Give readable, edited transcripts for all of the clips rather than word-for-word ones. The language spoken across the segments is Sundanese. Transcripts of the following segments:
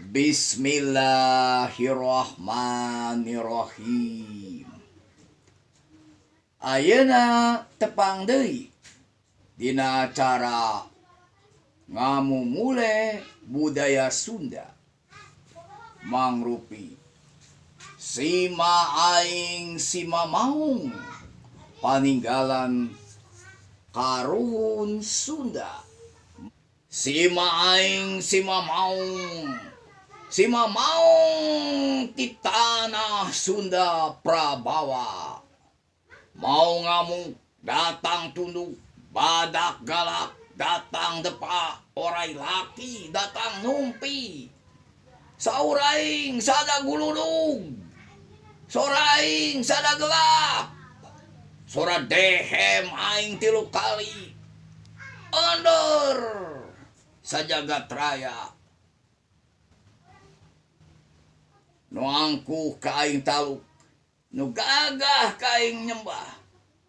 Bismillahirrahmanirrahim. Ayeuna tepang deui dina acara ngamumule budaya Sunda mangrupi Sima aing sima maung paninggalan karuhun Sunda. Sima aing sima maung ti tanah Sunda Prabawa. Mau ngamuk datang tunduk, badak galak datang depa, orai laki datang numpi. Sauraing sada guludug, soraing sada gelap, sora dehem aing tilu kali. Onder sajagat raya nu angkuh ka aing taluk, nu gagah ka aing nyembah,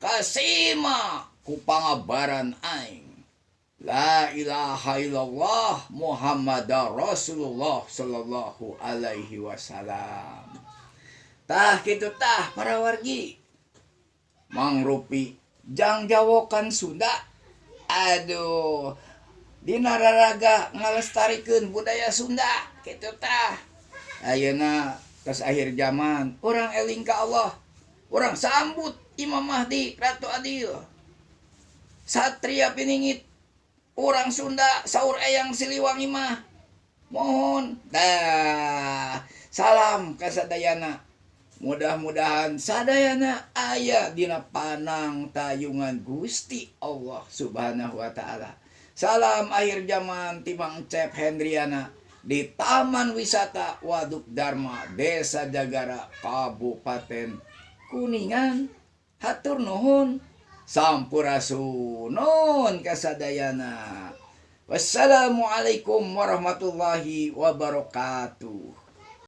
kasima ku pangabaran aing. La ilaha illallah Muhammadar Rasulullah sallallahu alaihi wasallam. Tah kitu tah para wargi. Mangrupi jang jawokan Sunda. Aduh, dina raraga ngalestarikeun budaya Sunda kitu tah. Ayeuna tos akhir zaman, urang eling ka Allah. Urang sambut Imam Mahdi Ratu Adil. Satria piningit urang Sunda saur eyang Siliwangi mah. Mohon dah salam ka sadayana. Mudah-mudahan sadayana aya dina panang tayungan Gusti Allah Subhanahu wa taala. Salam akhir zaman ti Mang Cep Hendriana di Taman Wisata Waduk Dharma, Desa Jagara, Kabupaten Kuningan. Hatur nuhun, sampurasun kasadayana. Wassalamualaikum warahmatullahi wabarakatuh.